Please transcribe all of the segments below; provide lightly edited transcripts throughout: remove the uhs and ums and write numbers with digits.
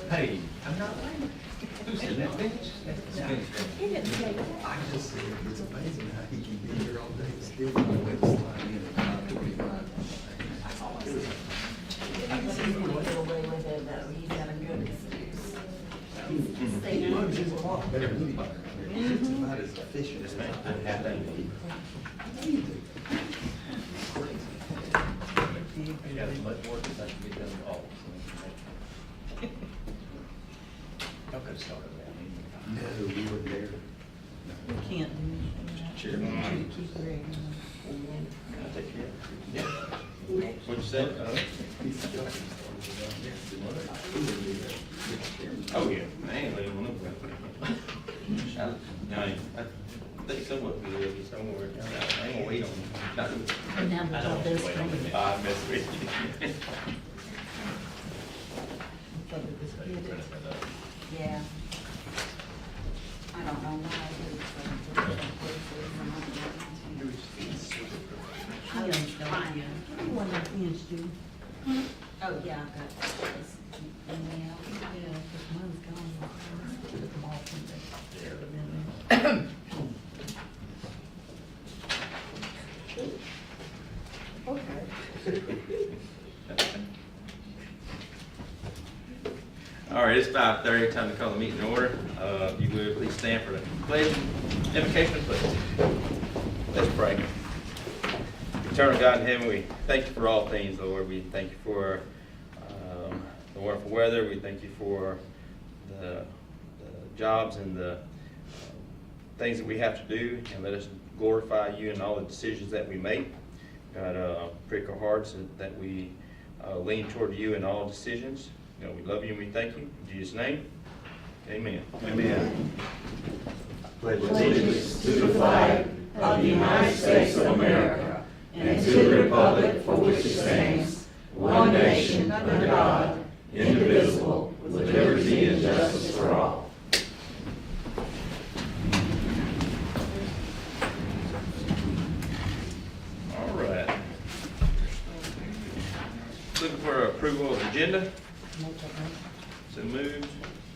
Hey, I'm not late. Who's in that bench? I just said it's amazing how he can be here all day and still be able to slide in at 5:45. He runs his clock better than anybody. It's about as efficient as man. I got as much work as I can get done all. Y'all could have started that. No, we were there. We can't do anything. Chairman. Keep Greg. I'll take care of it. Yeah. What'd you say? Oh, yeah. I ain't letting one of them. No, I think somewhat good with you somewhere. I ain't gonna wait on you. Not- And now I the don't job is wait on coming. you. I mess with you. So that this kid is- Yeah. I don't know why She understands. Everyone against you. Oh, yeah, I've got this. Yeah, because mine's gone. Took them all from there. All right, it's 5:30, time to call the meeting to order. If you would, please stand for the pledge, invocation, please. Let's pray. Eternal God in heaven, we thank you for all things, Lord. We thank you for the wonderful weather. We thank you for the jobs and the things that we have to do, and let us glorify you in all the decisions that we make. God, prick our hearts that we lean toward you in all decisions. You know, we love you and we thank you. In Jesus' name, amen. Amen. Pledge allegiance to the flag of the United States of America and to the republic for which it stands, one nation under God, indivisible, with liberty and justice for all. All right. Looking for approval of the agenda. So moved.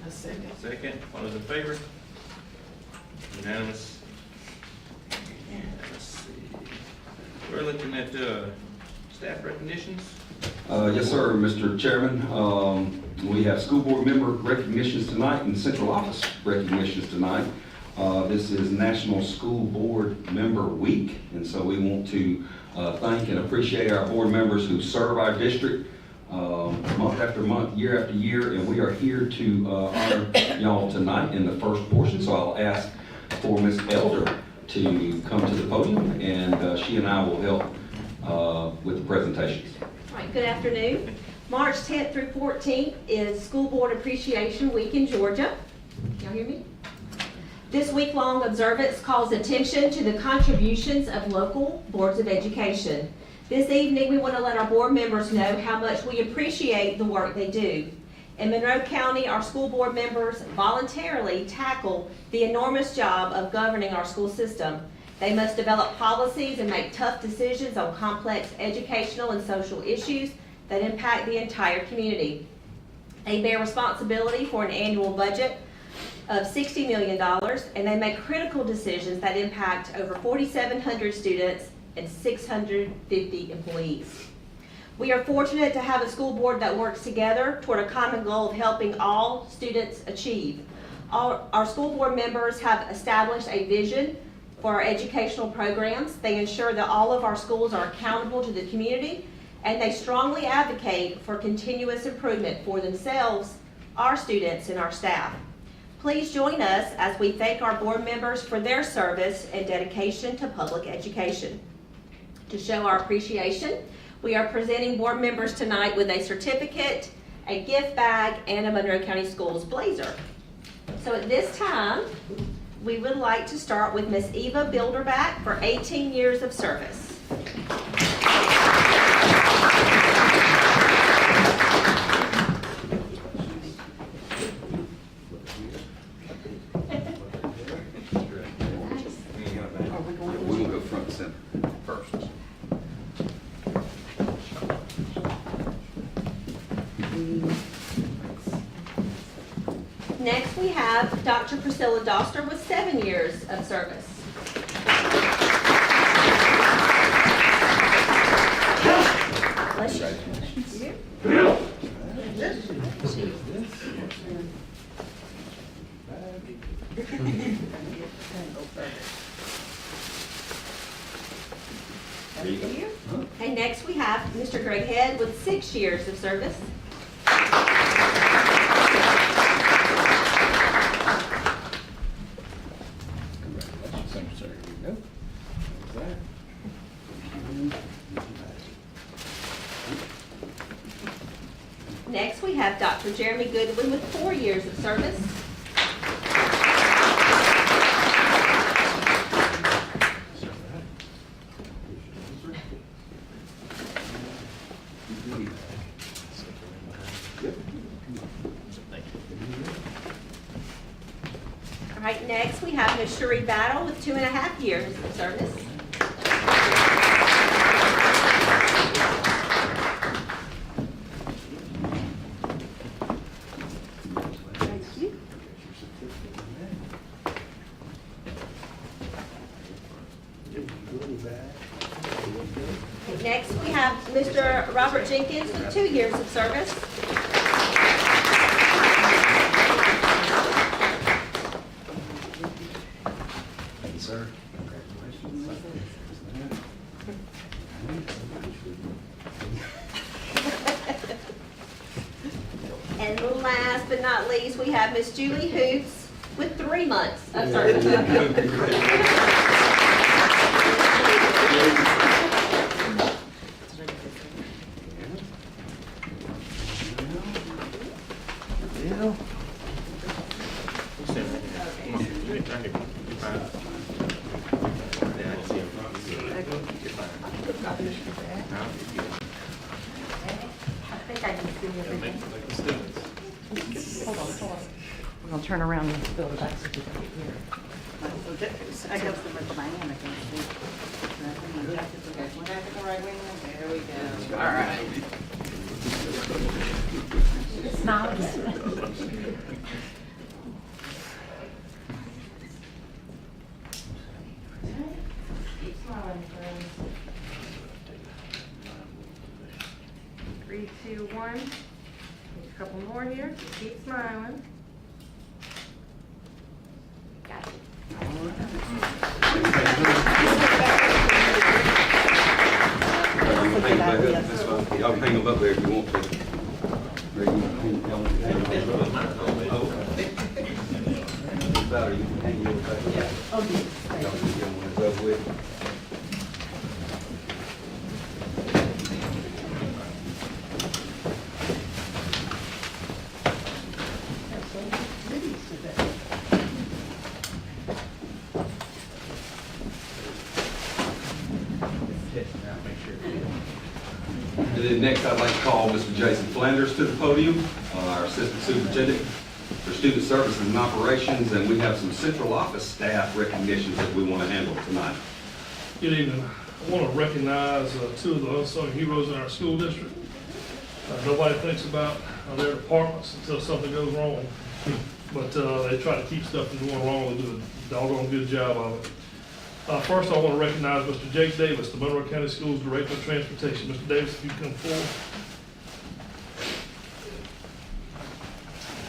A second. Second. All those in favor? Unanimous. Let's see. We're looking at staff recognitions. Yes, sir, Mr. Chairman. We have school board member recognitions tonight and central office recognitions tonight. This is National School Board Member Week, and so we want to thank and appreciate our board members who serve our district month after month, year after year, and we are here to honor y'all tonight in the first portion. So I'll ask for Ms. Elder to come to the podium, and she and I will help with the presentations. All right, good afternoon. March 10th through 14th is School Board Appreciation Week in Georgia. Y'all hear me? This week-long observance calls attention to the contributions of local boards of education. This evening, we want to let our board members know how much we appreciate the work they do. In Monroe County, our school board members voluntarily tackle the enormous job of governing our school system. They must develop policies and make tough decisions on complex educational and social issues that impact the entire community. They bear responsibility for an annual budget of $60 million, and they make critical decisions that impact over 4,700 students and 650 employees. We are fortunate to have a school board that works together toward a common goal of helping all students achieve. Our school board members have established a vision for our educational programs. They ensure that all of our schools are accountable to the community, and they strongly advocate for continuous improvement for themselves, our students, and our staff. Please join us as we thank our board members for their service and dedication to public education. To show our appreciation, we are presenting board members tonight with a certificate, a gift bag, and a Monroe County Schools blazer. So at this time, we would like to start with Miss Eva Bilderback for 18 years of service. We're gonna go front and center first. Next, we have Dr. Priscilla Doster with 7 years of service. Bless you. And next, we have Mr. Greg Head with 6 years of service. Next, we have Dr. Jeremy Goodwin with 4 years of service. All right, next we have Ms. Shuri Battle with 2.5 years of service. Next, we have Mr. Robert Jenkins with 2 years of service. Thank you, sir. And last but not least, we have Miss Julie Hoops with 3 months of service. We're gonna turn around and build it back so you can get here. I got some at the bottom, I can see. The right wing, there we go. All right. Smile. Keep smiling, friends. 3, 2, 1. Just a couple more here. Just keep smiling. Got it. Y'all can hang them up there if you want to. Or you can hang them Better, you can hang them back. Y'all can get them when it's over with. And then next, I'd like to call Mr. Jason Flanders to the podium, our Assistant Superintendent for Student Services and Operations, and we have some central office staff recognitions that we want to handle tonight. Good evening. I want to recognize 2 of the unsung heroes in our school district. Nobody thinks about their departments until something goes wrong, but they try to keep stuff from going wrong and do a doggone good job of it. First, I want to recognize Mr. Jake Davis, the Monroe County Schools Director of Transportation. Mr. Davis, if you come forward.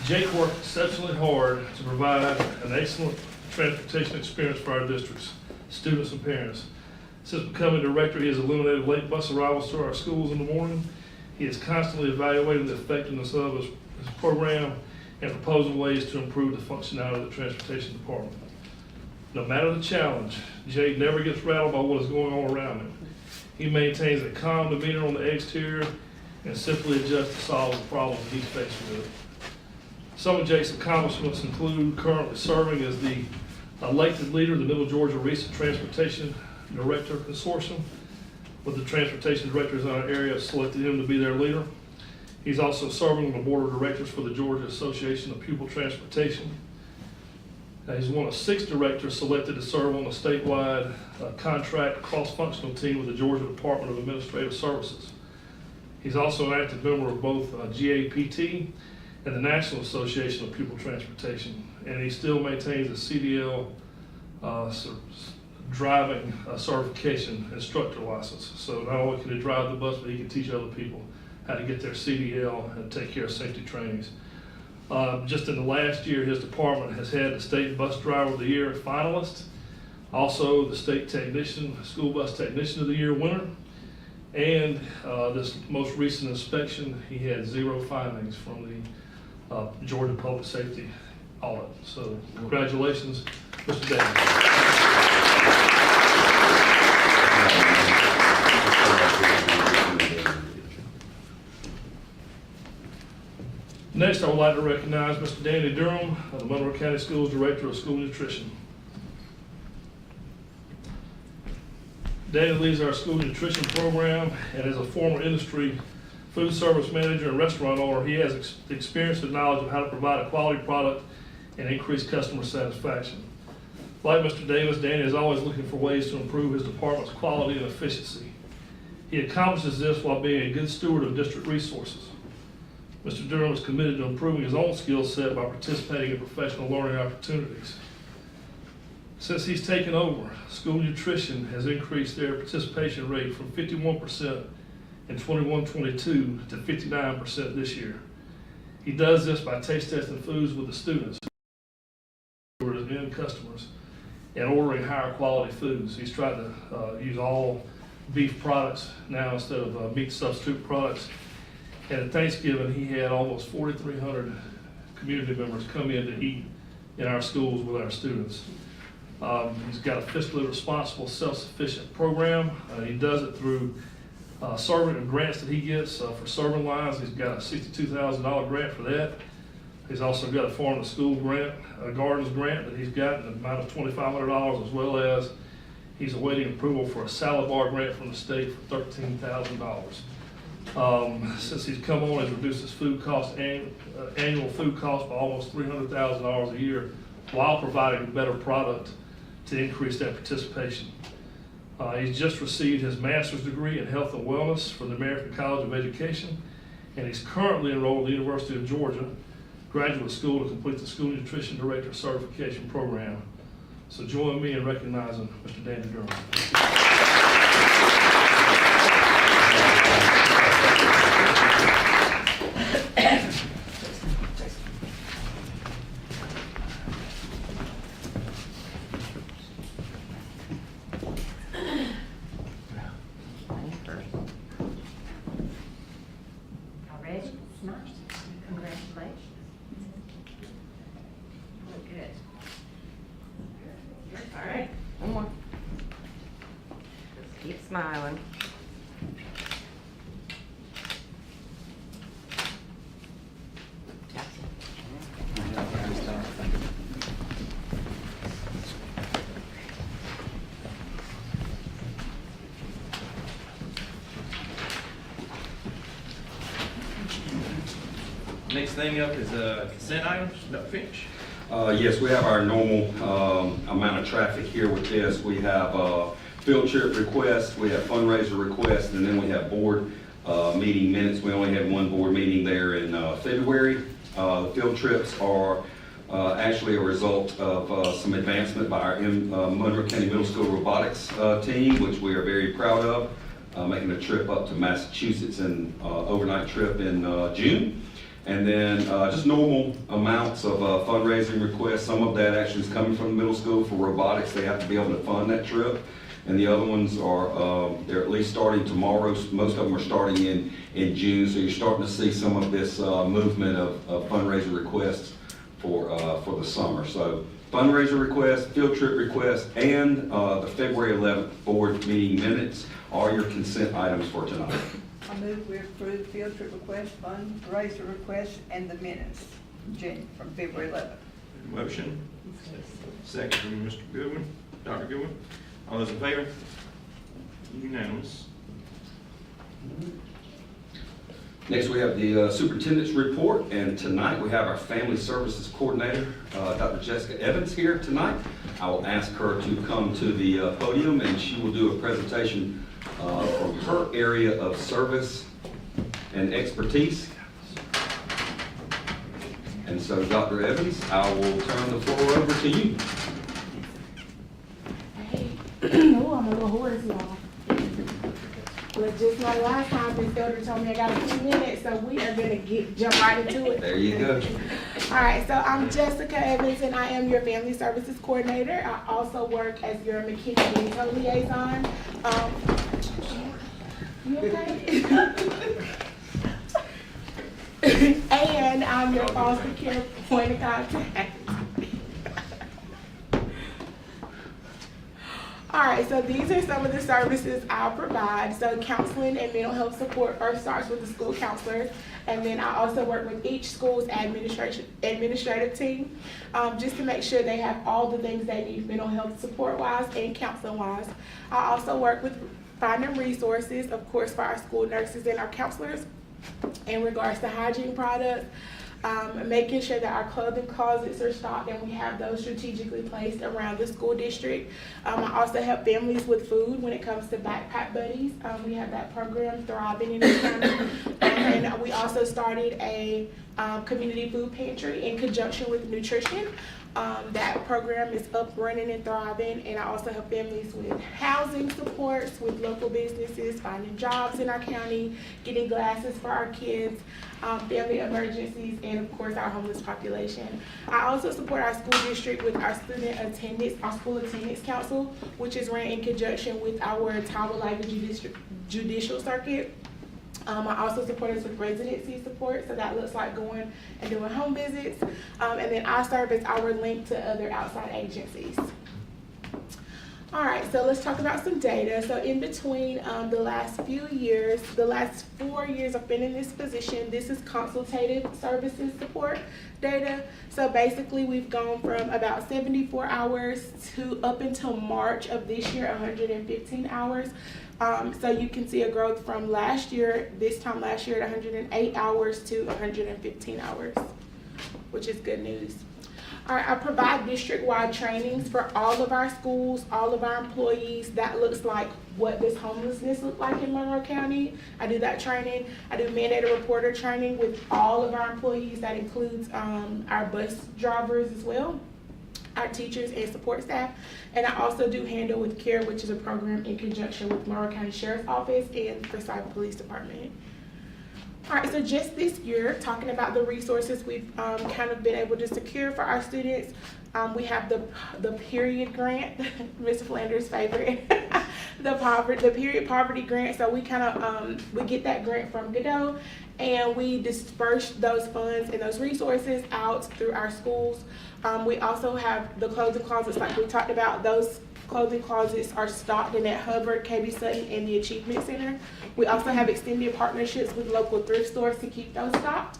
Jake worked exceptionally hard to provide an excellent transportation experience for our districts. students and parents. Since becoming director, he has eliminated late bus arrivals to our schools in the morning. He is constantly evaluating the effectiveness of his program and proposing ways to improve the functionality of the transportation department. No matter the challenge, Jay never gets rattled by what is going on around him. He maintains a calm demeanor on the exterior and simply adjusts to solve the problems he's faced with. Some of Jake's accomplishments include currently serving as the elected leader of the Middle Georgia Recent Transportation Director Consortium, with the transportation directors in our area have selected him to be their leader. He's also serving on the board of directors for the Georgia Association of Pupil Transportation. He's one of 6 directors selected to serve on the statewide contract cross-functional team with the Georgia Department of Administrative Services. He's also an active member of both GAPT and the National Association of Pupil Transportation, and he still maintains a CDL driving certification instructor license. So not only can he drive the bus, but he can teach other people how to get their CDL and take care of safety trainings. Just in the last year, his department has had the State Bus Driver of the Year finalist, also the State School Bus Technician of the Year winner, and this most recent inspection, he had 0 findings from the Georgia Public Safety Audit. So congratulations, Mr. Davis. Next, I would like to recognize Mr. Danny Durham, the Monroe County Schools Director of School Nutrition. Danny leads our school nutrition program, and as a former industry food service manager and restaurant owner, he has experience and knowledge of how to provide a quality product and increase customer satisfaction. Like Mr. Davis, Danny is always looking for ways to improve his department's quality and efficiency. He accomplishes this while being a good steward of district resources. Mr. Durham is committed to improving his own skill set by participating in professional learning opportunities. Since he's taken over, school nutrition has increased their participation rate from 51% in 21-22 to 59% this year. He does this by taste testing foods with the students who are end customers and ordering higher quality foods. He's tried to use all beef products now instead of meat substitute products. And at Thanksgiving, he had almost 4,300 community members come in to eat in our schools with our students. He's got a fiscally responsible, self-sufficient program. He does it through serving grants that he gets for serving lines. He's got a $62,000 grant for that. He's also got a farm to school grant, a gardens grant that he's got in the amount of $2,500, as well as he's awaiting approval for a salad bar grant from the state for $13,000. Since he's come on, he's reduced his food cost, annual food cost by almost $300,000 a year, while providing a better product to increase that participation. He's just received his master's degree in health and wellness from the American College of Education, and he's currently enrolled at the University of Georgia Graduate School to complete the School Nutrition Director Certification Program. So join me in recognizing Mr. Danny Durham. All ready? Congratulations. Good. All right, one more. Just keep smiling. Next thing up is consent items. No, finish. Yes, we have our normal amount of traffic here with this. We have field trip requests, we have fundraiser requests, and then we have board meeting minutes. We only had one board meeting there in February. The field trips are actually a result of some advancement by our Monroe County Middle School robotics team, which we are very proud of, making a trip up to Massachusetts, and overnight trip in June. And then just normal amounts of fundraising requests. Some of that actually is coming from the middle school for robotics. They have to be able to fund that trip. And the other ones are, they're at least starting tomorrow. Most of them are starting in June. So you're starting to see some of this movement of fundraiser requests for the summer. So fundraiser requests, field trip requests, and the February 11th board meeting minutes are your consent items for tonight. I move we approve field trip request, fundraiser request, and the minutes from February 11th. Motion. Second from Mr. Goodwin, Dr. Goodwin. All those in favor? Unanimous. Next, we have the superintendent's report, and tonight we have our family services coordinator, Dr. Jessica Evans, here tonight. I will ask her to come to the podium, and she will do a presentation from her area of service and expertise. And so, Dr. Evans, I will turn the floor over to you. Oh, I'm a little hoarse, y'all. But just like last time, Ms. Elder told me I got a few minutes, so we are gonna jump right into it. There you go. All right, so I'm Jessica Evans, and I am your family services coordinator. I also work as your McKinney-Vento liaison. You okay? And I'm your foster care point of contact. All right, so these are some of the services I provide. So counseling and mental health support first starts with the school counselors, and then I also work with each school's administrative team just to make sure they have all the things they need mental health support-wise and counseling-wise. I also work with finding resources, of course, for our school nurses and our counselors in regards to hygiene products, making sure that our clothing closets are stocked and we have those strategically placed around the school district. I also help families with food when it comes to backpack buddies. We have that program thriving in the county. And we also started a community food pantry in conjunction with nutrition. That program is up, running, and thriving, and I also help families with housing supports, with local businesses, finding jobs in our county, getting glasses for our kids, family emergencies, and of course our homeless population. I also support our school district with our student attendance, our school attendance council, which is ran in conjunction with our Tawalaga Judicial Circuit. I also support us with residency support, so that looks like going and doing home visits. And then I serve as our link to other outside agencies. All right, so let's talk about some data. So in between the last few years, the last 4 years I've been in this position, this is consultative services support data. So basically we've gone from about 74 hours to up until March of this year, 115 hours. So you can see a growth from last year, this time last year at 108 hours to 115 hours, which is good news. All right, I provide district-wide trainings for all of our schools, all of our employees. That looks like what does homelessness look like in Monroe County. I do that training. I do mandated reporter training with all of our employees. That includes our bus drivers as well, our teachers and support staff. And I also do Handle with Care, which is a program in conjunction with Monroe County Sheriff's Office and Forsyth Police Department. All right, so just this year, talking about the resources we've kind of been able to secure for our students, we have the period grant, Mr. Flanders' favorite, the period poverty grant. So we kind of, we get that grant from Godot, and we disperse those funds and those resources out through our schools. We also have the clothing closets like we talked about. Those clothing closets are stocked in at Hubbard, KB Sutton, and the Achievement Center. We also have extended partnerships with local thrift stores to keep those stocked.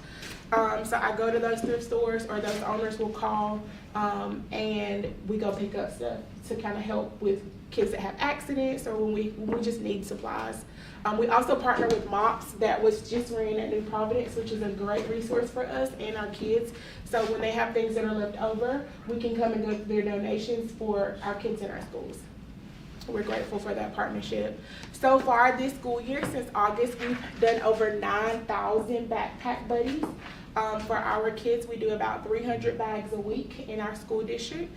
So I go to those thrift stores, or those owners will call, and we go pick up stuff to kind of help with kids that have accidents, or when we just need supplies. We also partner with MOPS that was just ran at New Providence, which is a great resource for us and our kids. So when they have things that are left over, we can come and go through their donations for our kids in our schools. We're grateful for that partnership. So far this school year, since August, we've done over 9,000 backpack buddies. For our kids, we do about 300 bags a week in our school district.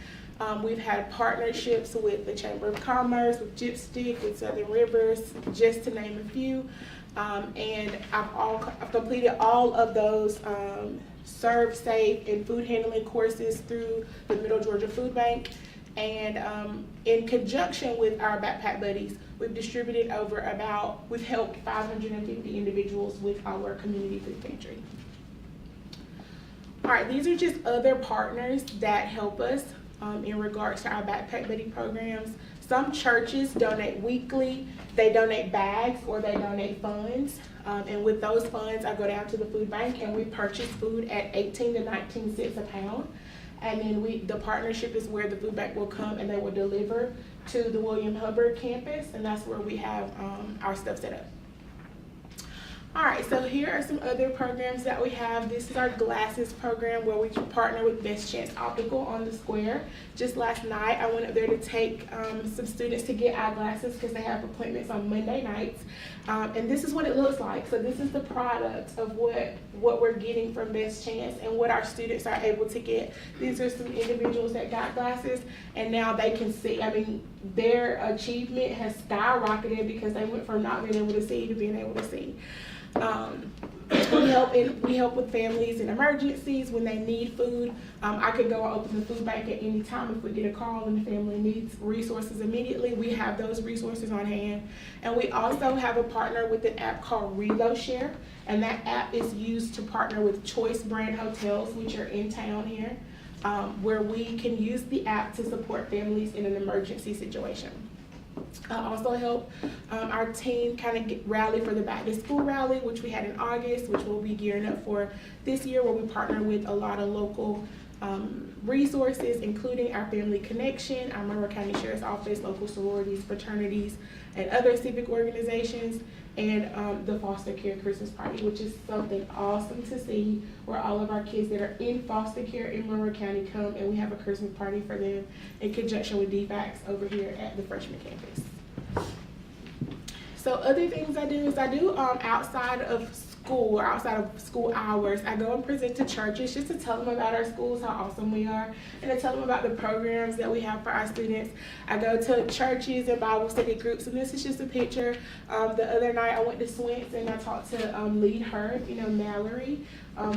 We've had partnerships with the Chamber of Commerce, with Gypstick, with Southern Rivers, just to name a few. And I've completed all of those Serve Safe and food handling courses through the Middle Georgia Food Bank. And in conjunction with our Backpack Buddies, we've helped 550 individuals with our community food pantry. All right, these are just other partners that help us in regards to our Backpack Buddy programs. Some churches donate weekly, they donate bags, or they donate funds. And with those funds, I go down to the food bank and we purchase food at 18 to 19 cents a pound. And then the partnership is where the food bank will come and they will deliver to the William Hubbard campus, and that's where we have our stuff set up. All right, so here are some other programs that we have. This is our glasses program where we partner with Best Chance Optical on the square. Just last night, I went up there to take some students to get eyeglasses because they have appointments on Monday nights. And this is what it looks like. So this is the product of what we're getting from Best Chance and what our students are able to get. These are some individuals that got glasses and now they can see. I mean, their achievement has skyrocketed because they went from not being able to see to being able to see. We help with families in emergencies when they need food. I could go and open the food bank at any time if we get a call and the family needs resources immediately. We have those resources on hand. And we also have a partner with an app called ReloShare, and that app is used to partner with Choice Brand Hotels, which are in town here, where we can use the app to support families in an emergency situation. I also help our team kind of rally for the back to school rally, which we had in August, which we'll be gearing up for this year, where we partner with a lot of local resources, including our Family Connection, our Monroe County Sheriff's Office, local sororities, fraternities, and other civic organizations, and the foster care Christmas party, which is something awesome to see, where all of our kids that are in foster care in Monroe County come and we have a Christmas party for them in conjunction with DFACS over here at the freshman campus. So other things I do is outside of school or outside of school hours, I go and present to churches just to tell them about our schools, how awesome we are, and to tell them about the programs that we have for our students. I go to churches and Bible study groups, and this is just a picture. The other night I went to Swince and I talked to Lead Her, Mallory,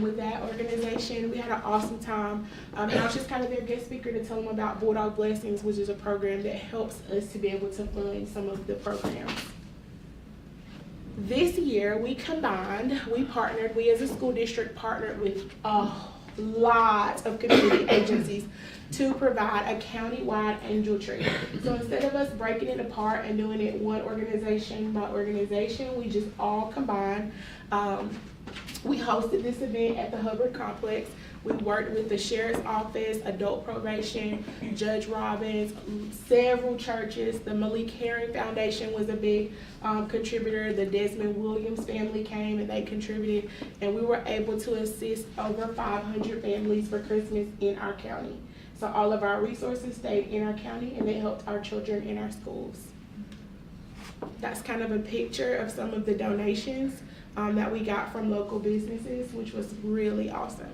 with that organization. We had an awesome time. And I was just kind of their guest speaker to tell them about Bulldog Blessings, which is a program that helps us to be able to fund some of the programs. This year, we as a school district partnered with a lot of community agencies to provide a county-wide angel tree. So instead of us breaking it apart and doing it one organization by organization, we just all combined. We hosted this event at the Hubbard Complex. We worked with the Sheriff's Office, Adult Probation, Judge Robbins, several churches. The Malik Herring Foundation was a big contributor. The Desmond Williams family came and they contributed. And we were able to assist over 500 families for Christmas in our county. So all of our resources stayed in our county and they helped our children in our schools. That's kind of a picture of some of the donations that we got from local businesses, which was really awesome.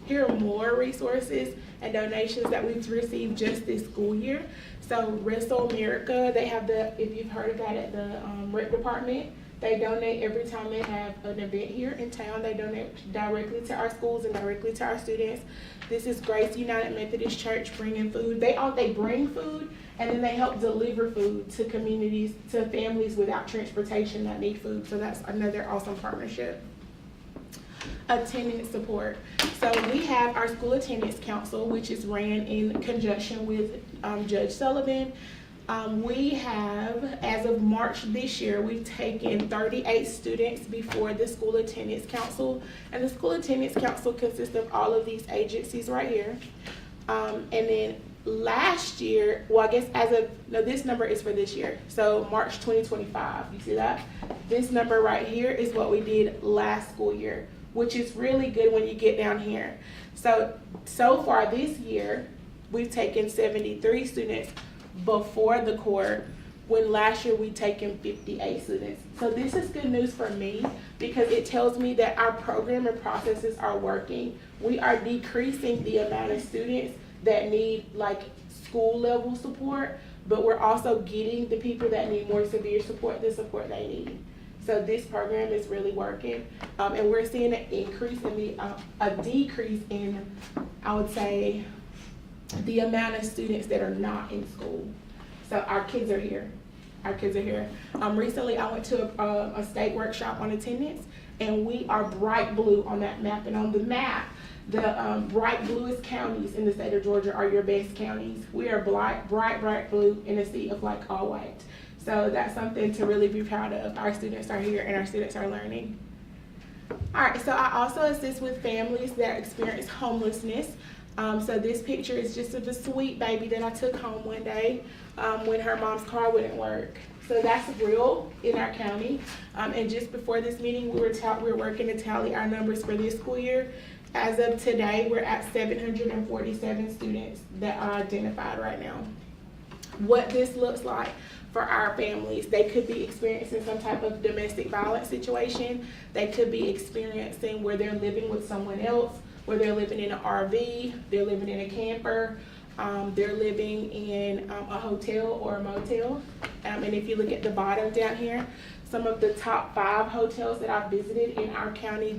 Here are more resources and donations that we've received just this school year. So Wrestle America, they have if you've heard of that at the rec department, they donate every time they have an event here in town. They donate directly to our schools and directly to our students. This is Grace United Methodist Church bringing food. They bring food and then they help deliver food to communities, to families without transportation that need food. So that's another awesome partnership. Attendance support. So we have our school attendance council, which is ran in conjunction with Judge Sullivan. We have, as of March this year, we've taken 38 students before the school attendance council. And the school attendance council consists of all of these agencies right here. And then last year, well, I guess this number is for this year. So March 2025, you see that? This number right here is what we did last school year, which is really good when you get down here. So far this year, we've taken 73 students before the court, when last year we'd taken 58 students. So this is good news for me because it tells me that our program and processes are working. We are decreasing the amount of students that need like school level support, but we're also getting the people that need more severe support the support they need. So this program is really working, and we're seeing an increase in a decrease in, I would say, the amount of students that are not in school. So our kids are here. Our kids are here. Recently I went to a state workshop on attendance, and we are bright blue on that map. And on the map, the bright bluest counties in the state of Georgia are your best counties. We are bright blue in a sea of like all white. So that's something to really be proud of. Our students are here and our students are learning. All right, so I also assist with families that experience homelessness. So this picture is just of a sweet baby that I took home one day when her mom's car wouldn't work. So that's real in our county. And just before this meeting, we were working to tally our numbers for this school year. As of today, we're at 747 students that are identified right now. What this looks like for our families, they could be experiencing some type of domestic violence situation. They could be experiencing where they're living with someone else, where they're living in an RV, they're living in a camper, they're living in a hotel or a motel. And if you look at the bottom down here, some of the top 5 hotels that I've visited in our county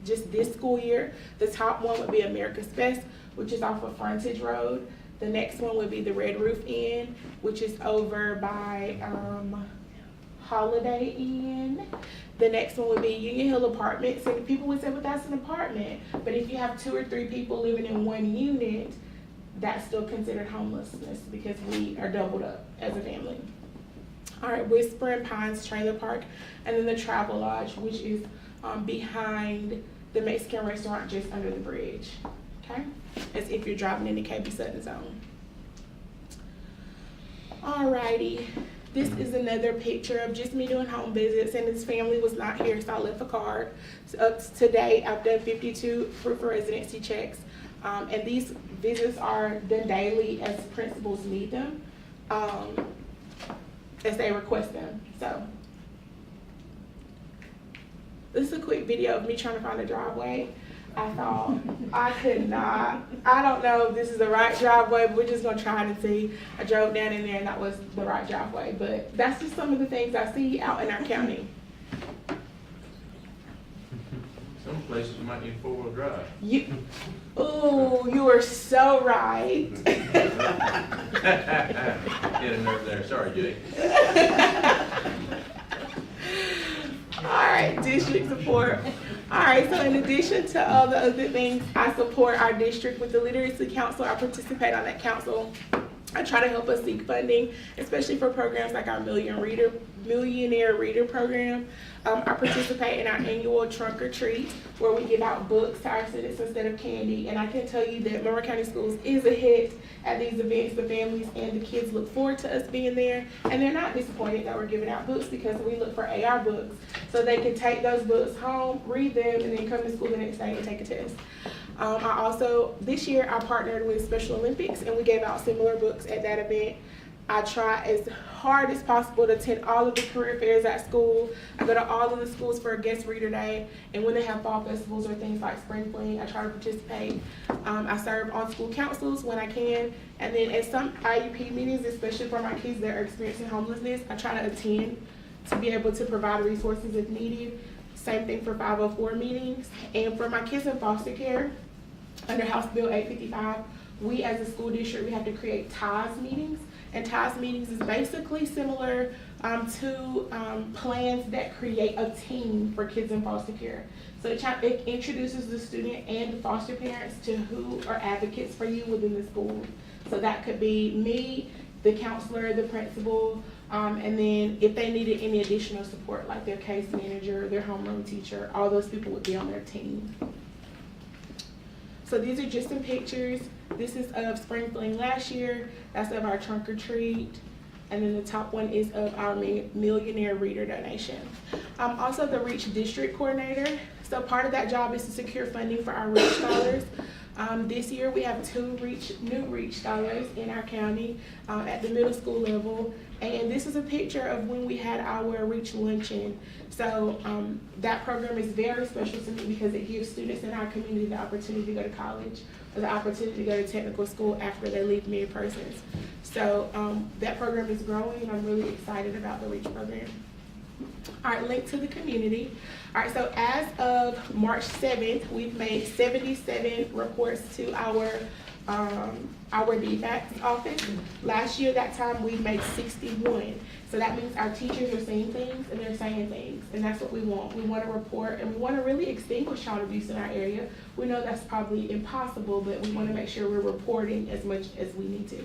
just this school year, the top one would be America's Best, which is off of Frontage Road. The next one would be the Red Roof Inn, which is over by Holiday Inn. The next one would be Union Hill Apartments. And people would say, well, that's an apartment. But if you have 2 or 3 people living in one unit, that's still considered homelessness because we are doubled up as a family. All right, Whispering Pines Trailer Park, and then the Travel Lodge, which is behind the Mexican restaurant just under the bridge. Okay, as if you're driving into KB Sutton Zone. Alrighty, this is another picture of just me doing home visits, and his family was not here, so I left a card. So today, I've done 52 proof of residency checks, and these visits are done daily as principals need them, as they request them. So this is a quick video of me trying to find a driveway. I thought I could not. I don't know if this is the right driveway, but we're just gonna try and see. I drove down in there and that was the right driveway, but that's just some of the things I see out in our county. Some places you might need 4-wheel drive. You are so right. Get a nerve there. Sorry, Jake. All right, district support. All right, so in addition to all the other things, I support our district with the Literacy Council. I participate on that council. I try to help us seek funding, especially for programs like our Millionaire Reader program. I participate in our annual trunk or treat where we give out books to our students instead of candy. And I can tell you that Monroe County Schools is a hit at these events. The families and the kids look forward to us being there. And they're not disappointed that we're giving out books because we look for AR books so they can take those books home, read them, and then come to school the next day and take a test. I also, this year, I partnered with Special Olympics and we gave out similar books at that event. I try as hard as possible to attend all of the career fairs at school. I go to all of the schools for a guest reader day, and when they have fall festivals or things like spring fling, I try to participate. I serve on school councils when I can, and then at some IUP meetings, especially for my kids that are experiencing homelessness, I try to attend to be able to provide resources if needed. Same thing for 504 meetings. And for my kids in foster care, under House Bill 855, we as a school district, we have to create TIES meetings. And TIES meetings is basically similar to plans that create a team for kids in foster care. So it introduces the student and the foster parents to who are advocates for you within the school. So that could be me, the counselor, the principal, and then if they needed any additional support, like their case manager, their homeroom teacher, all those people would be on their team. So these are just some pictures. This is of Spring Fling last year. That's of our trunk or treat. And then the top one is of our Millionaire Reader donation. I'm also the REACH District Coordinator. So part of that job is to secure funding for our REACH scholars. This year, we have two new REACH scholars in our county at the middle school level. And this is a picture of when we had our REACH luncheon. So that program is very special to me because it gives students in our community the opportunity to go to college or the opportunity to go to technical school after they leave mid-persons. So that program is growing, and I'm really excited about the REACH program. All right, link to the community. All right, so as of March 7th, we've made 77 reports to our DFAC's office. Last year, that time, we made 61. So that means our teachers are seeing things and they're saying things, and that's what we want. We want to report, and we want to really extinguish child abuse in our area. We know that's probably impossible, but we want to make sure we're reporting as much as we need to.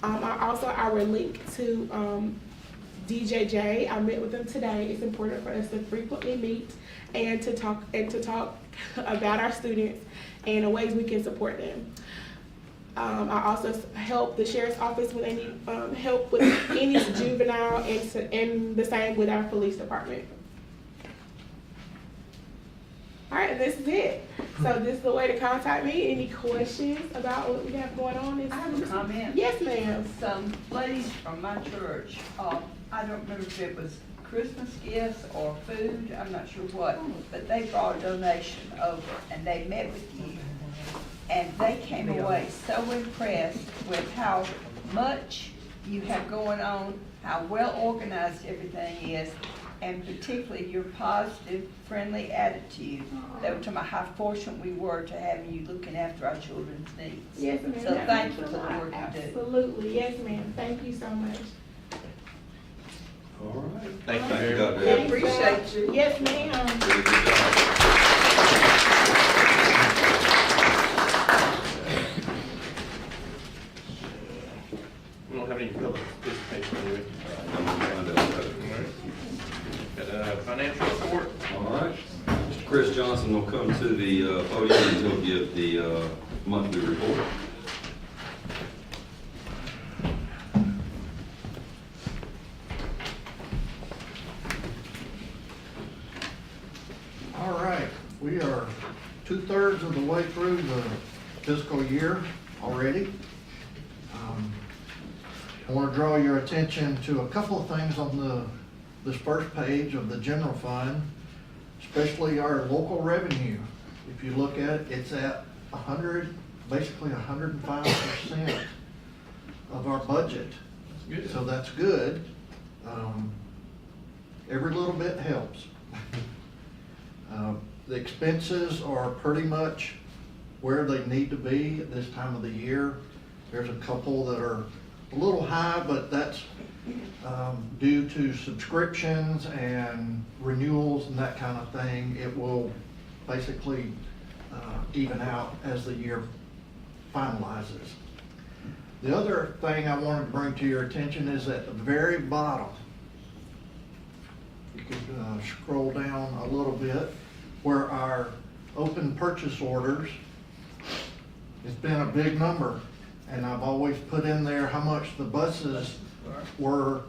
Also, our link to DJJ, I met with them today. It's important for us to frequently meet and to talk about our students and the ways we can support them. I also help the sheriff's office when they need help with any juvenile, and the same with our police department. All right, and this is it. So this is the way to contact me. Any questions about what we have going on? I have a comment. Yes, ma'am. Some ladies from my church, I don't remember if it was Christmas gifts or food, I'm not sure what, but they brought a donation over and they met with you. And they came away so impressed with how much you have going on, how well organized everything is, and particularly your positive, friendly attitude. They were talking about how fortunate we were to have you looking after our children's needs. Yes, ma'am. So thank you for the work you do. Absolutely, yes, ma'am. Thank you so much. All right. Thank you Thank you, very Dr. much. Evans. Appreciate you. Yes, ma'am. Very good job. We don't have any public participation, do we? I'm gonna find out. Got a financial report. All right. Mr. Chris Johnson will come to the podium and he'll give the monthly report. All right, we are 2/3 of the way through the fiscal year already. I want to draw your attention to a couple of things on this first page of the general fund, especially our local revenue. If you look at it, it's at basically 105% of our budget. That's good. So that's good. Every little bit helps. The expenses are pretty much where they need to be at this time of the year. There's a couple that are a little high, but that's due to subscriptions and renewals and that kind of thing. It will basically even out as the year finalizes. The other thing I wanted to bring to your attention is at the very bottom. You could scroll down a little bit where our open purchase orders, it's been a big number. And I've always put in there how much the buses were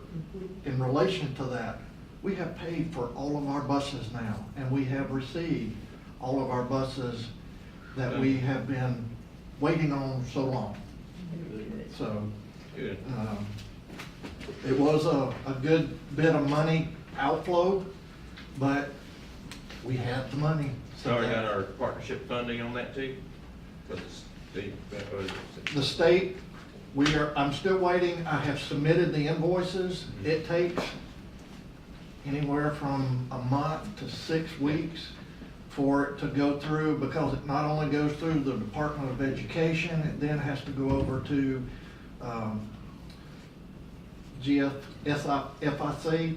in relation to that. We have paid for all of our buses now, and we have received all of our buses that we have been waiting on so long. So, Good. it was a good bit of money outflow, but we have the money. So we got our partnership funding on that too? The state, I'm still waiting. I have submitted the invoices. It takes anywhere from a month to 6 weeks for it to go through, because it not only goes through the Department of Education, it then has to go over to FIC,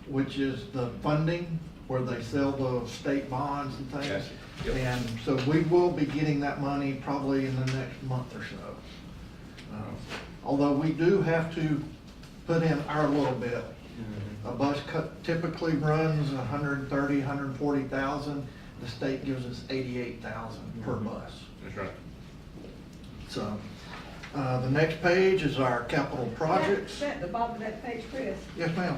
which is the funding where they sell the state bonds and things. Gotcha. Yep. And so we will be getting that money probably in the next month or so. Although we do have to put in our little bit. A bus typically runs 130, 140,000. The state gives us 88,000 per bus. That's right. So, the next page is our capital projects. At the bottom of that page, Chris, Yes, ma'am.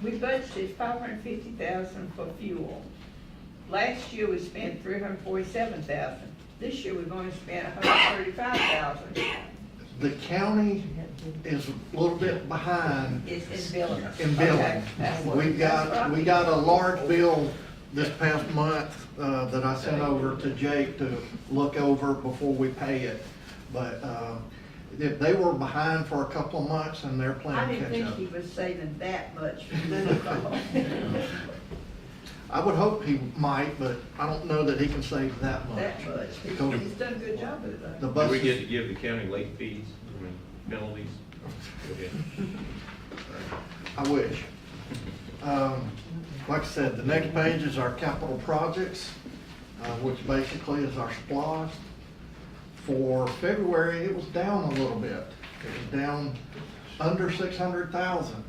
we budgeted $550,000 for fuel. Last year we spent $347,000. This year we've only spent $135,000. The county is a little bit behind It's in billing. in billing. Okay, that's what- We that's what I- got a large bill this past month, that I sent over to Jake to look over before we pay it. But, they were behind for a couple of months and they're I playing didn't catch think up. he was saving that much for the I would hope he might, but I don't know that he can save that much. that much. He's done a good job of The it. Do we buses, get to give the county late fees, I mean, penalties? Okay. I wish. Like I said, the next page is our capital projects, which basically is our SPOS. For February, it was down a little bit. It was down under 600,000.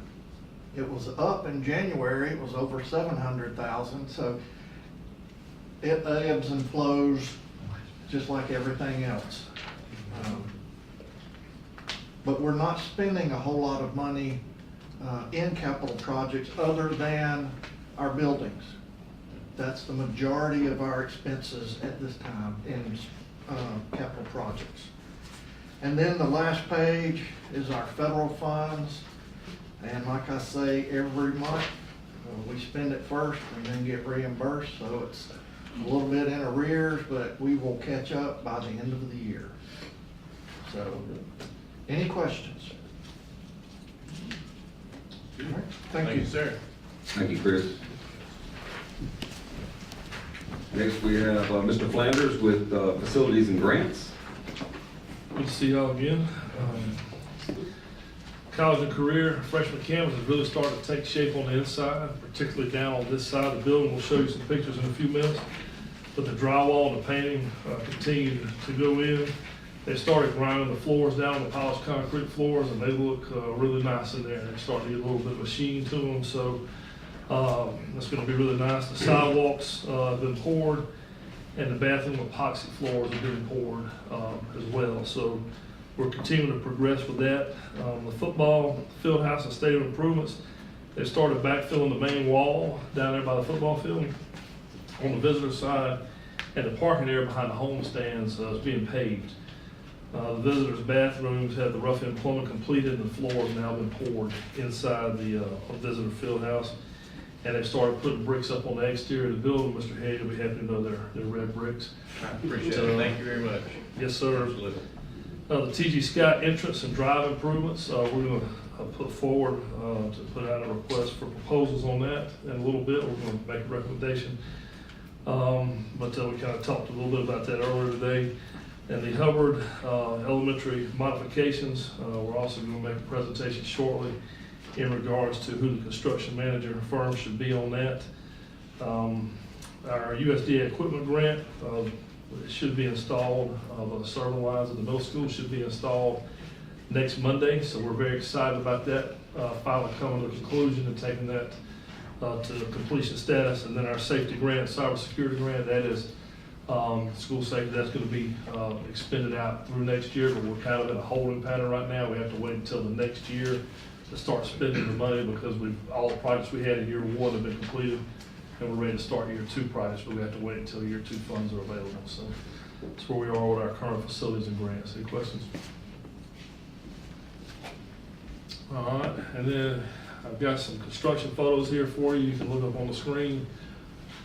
It was up in January, it was over 700,000, so it ebbs and flows just like everything else. But we're not spending a whole lot of money in capital projects other than our buildings. That's the majority of our expenses at this time in capital projects. And then the last page is our federal funds. And like I say, every month, we spend it first and then get reimbursed. So it's a little bit in arrears, but we will catch up by the end of the year. So, any questions? All right, thank you. Sir. Thank you, Chris. Next, we have Mr. Flanders with Facilities and Grants. Good to see y'all again. College and career freshman campus is really starting to take shape on the inside, particularly down on this side of the building. We'll show you some pictures in a few minutes. But the drywall and the painting continue to go in. They started grinding the floors down, the polished concrete floors, and they look really nice in there. They're starting to get a little bit of a sheen to them, so that's going to be really nice. The sidewalks have been poured, and the bathroom epoxy floors have been poured as well. So we're continuing to progress with that. The football field house and stadium improvements, they started backfilling the main wall down there by the football field on the visitor side, and the parking area behind the home stands is being paved. The visitors' bathrooms had the rough-in plumbing completed, and the floor has now been poured inside the visitor field house. And they've started putting bricks up on the exterior of the building. Mr. Hayes will be happy to know they're red bricks. I appreciate it, thank you very much. Yes, sir. Absolutely. The T.G. Scott entrance and drive improvements, we're going to put forward to put out a request for proposals on that in a little bit. We're going to make a recommendation. But we kind of talked a little bit about that earlier today. And the Hubbard elementary modifications, we're also going to make a presentation shortly in regards to who the construction manager firm should be on that. Our USDA equipment grant, it should be installed. The server lines at the middle school should be installed next Monday, so we're very excited about that finally coming to a conclusion and taking that to completion status. And then our safety grant, cybersecurity grant, that is school safety, that's going to be expended out through next year, but we're kind of in a holding pattern right now. We have to wait until the next year to start spending the money because all the projects we had in year one have been completed, and we're ready to start year two projects, but we have to wait until year two funds are available. So that's where we are with our current facilities and grants. Any questions? All right, and then I've got some construction photos here for you. You can look up on the screen,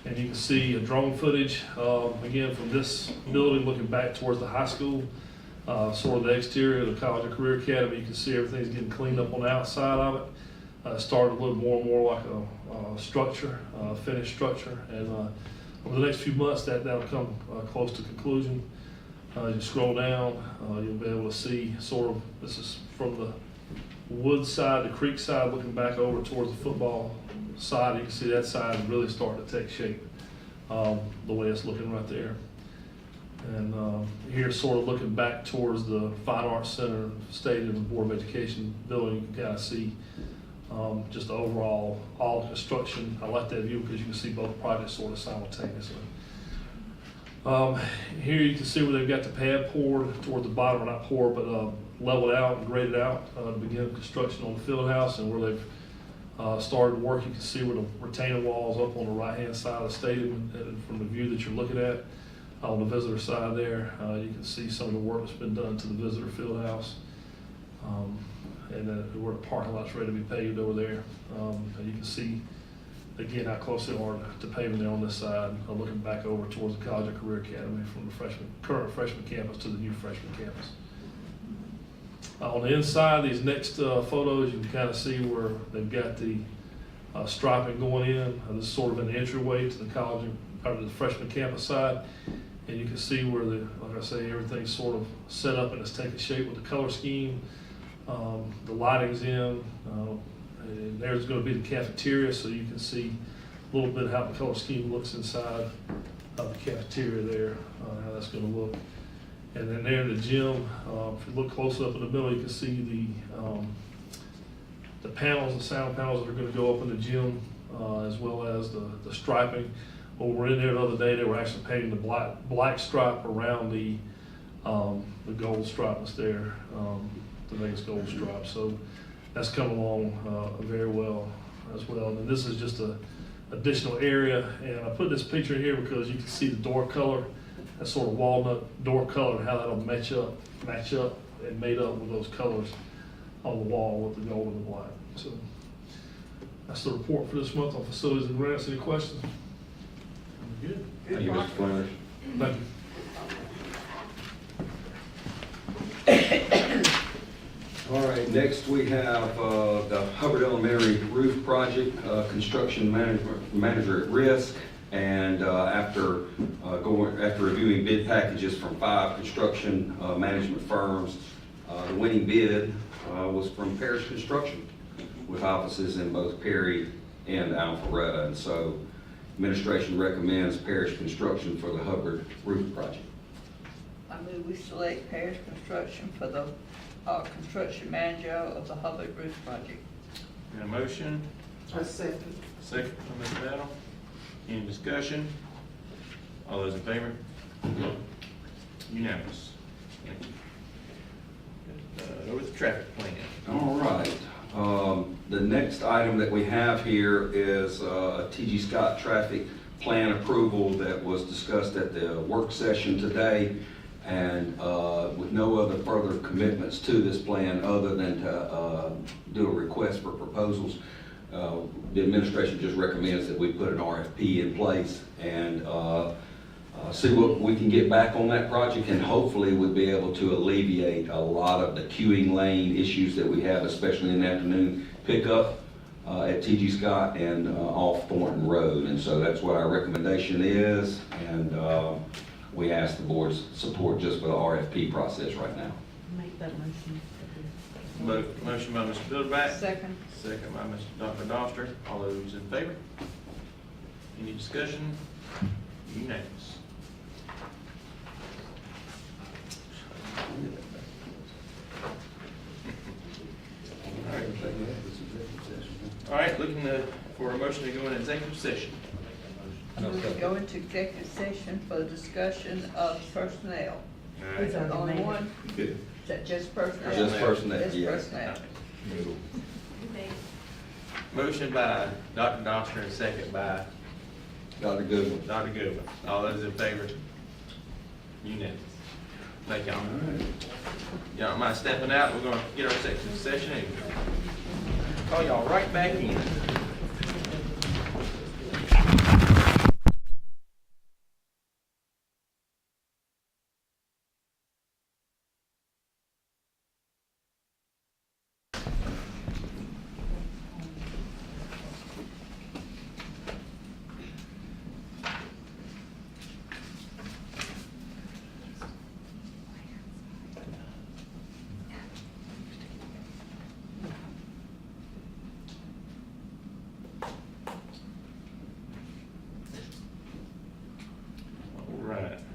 and you can see a drone footage, again, from this building looking back towards the high school, sort of the exterior of the College and Career Academy. You can see everything's getting cleaned up on the outside of it. Started to look more and more like a structure, finished structure, and over the next few months that'll come close to conclusion. As you scroll down, you'll be able to see sort of, this is from the wood side, the creek side, looking back over towards the football side. You can see that side is really starting to take shape, the way it's looking right there. And here, sort of looking back towards the Fine Arts Center, Stadium, and Board of Education building, you can kind of see just the overall, all construction. I like that view because you can see both projects sort of simultaneously. Here you can see where they've got the pad poured toward the bottom, or not poured, but leveled out and graded out to begin construction on the field house, and where they've started work. You can see where the retaining wall is up on the right-hand side of the stadium from the view that you're looking at. On the visitor side there, you can see some of the work that's been done to the visitor field house. And then where the parking lot's ready to be paved over there. And you can see, again, how close they are to paving there on this side, looking back over towards the College and Career Academy from the current freshman campus to the new freshman campus. On the inside, these next photos, you can kind of see where they've got the striping going in. This is sort of an entryway to the college or to the freshman campus side. And you can see where like I say, everything's sort of set up and it's taking shape with the color scheme. The lighting's in, and there's going to be the cafeteria, so you can see a little bit how the color scheme looks inside of the cafeteria there, how that's going to look. And then there in the gym, if you look close up in the middle, you can see the panels, the sound panels that are going to go up in the gym, as well as the striping. When we were in there the other day, they were actually painting the black stripe around the gold stripe that's there, the biggest gold stripe. So that's come along very well as well. And this is just a additional area, and I put this picture here because you can see the door color, that sort of walnut door color, and how that'll match up and made up with those colors on the wall with the gold and the black. So that's the report for this month on facilities and grants. Any questions? Good. Thank you, Mr. Flanders. Thank you. All right, next we have the Hubbard Elementary roof project, construction manager at risk. And after reviewing bid packages from 5 construction management firms, the winning bid was from Parrish Construction, with offices in both Perry and Alpharetta. And so administration recommends Parrish Construction for the Hubbard roof project. I move we select Parrish Construction for the construction manager of the Hubbard roof project. Got a motion? A second. Second from Ms. Battle. Any discussion? All those in favor? Unanimous. Thank you. Over the traffic plan. All right. The next item that we have here is a T.G. Scott traffic plan approval that was discussed at the work session today. And with no other further commitments to this plan other than to do a request for proposals, the administration just recommends that we put an RFP in place and see what we can get back on that project, and hopefully we'll be able to alleviate a lot of the queuing lane issues that we have, especially in the afternoon pickup at T.G. Scott and off Thornton Road. And so that's what our recommendation is, and we ask the board's support just for the RFP process right now. Make that motion. Motion by Mr. Bilderback. Second. Second by Dr. Doster. All those in favor? Any discussion? Unanimous. All right, looking for a motion to go into executive session. I move we go into executive session for the discussion of personnel. All right. Is that Only made? one? Good. Is that just personnel? Just personnel, Just yeah. personnel. Motion by Dr. Doster and second by Dr. Goodwin. Dr. Goodwin. All those in favor? Unanimous. Thank y'all. Y'all don't mind stepping out? We're gonna get our executive session and call y'all right back in.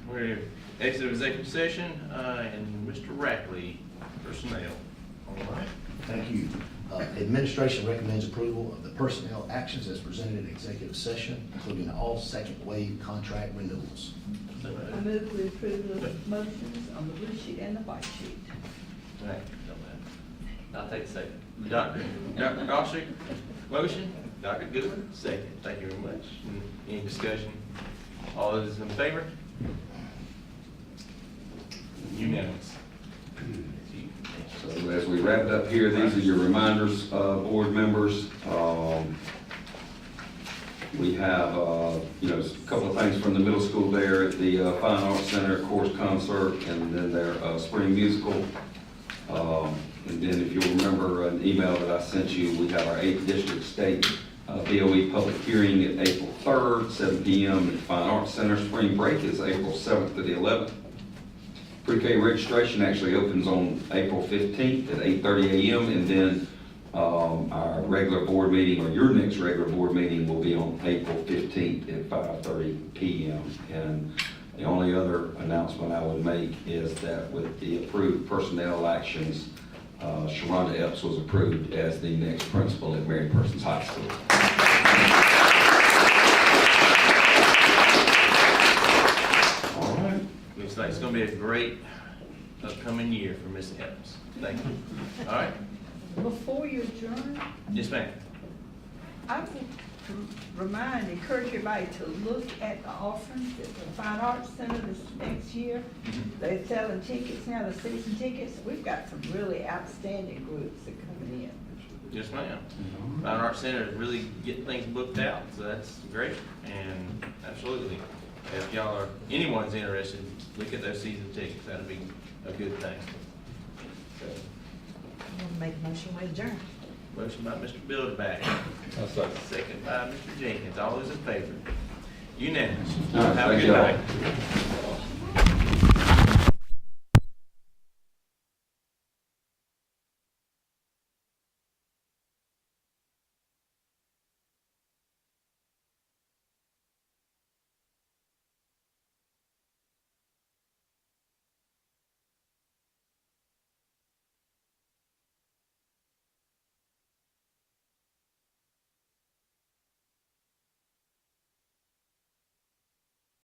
We're exit executive session, and Mr. Rackley, personnel. All right, thank you. Administration recommends approval of the personnel actions as presented in executive session, including all second wave contract renewals. I move we approve the motions on the blue sheet and the white sheet. All right. I'll take a second. Dr. Doster, motion, Dr. Goodwin, second. Thank you very much. Any discussion? All those in favor? Unanimous. So as we wrapped up here, these are your reminders, board members. We have, a couple of things from the middle school there at the Fine Arts Center, course concert, and then their spring musical. And then if you'll remember an email that I sent you, we have our 8th District State BOE public hearing at April 3rd, 7 p.m. at the Fine Arts Center. Spring break is April 7th to the 11th. Pre-K registration actually opens on April 15th at 8:30 a.m. and then our regular board meeting, or your next regular board meeting, will be on April 15th at 5:30 p.m. And the only other announcement I would make is that with the approved personnel actions, Sharonda Epps was approved as the next principal at Mary Persons High School. All right. Looks like it's gonna be a great upcoming year for Miss Epps. Thank you. All right? Before you adjourn, Yes, ma'am. I would encourage everybody to look at the offerings at the Fine Arts Center this next year. They're selling tickets now, the season tickets. We've got some really outstanding groups that are coming in. Yes, ma'am. Fine Arts Center is really getting things booked out, so that's great. And absolutely, if y'all are, anyone's interested, look at those season tickets. That'd be a good thing. So, I'm gonna make a motion, we adjourn. motion by Mr. Buildback. Second by Mr. Jenkins. All those in favor? Unanimous. All right, Have a thank good y'all. night.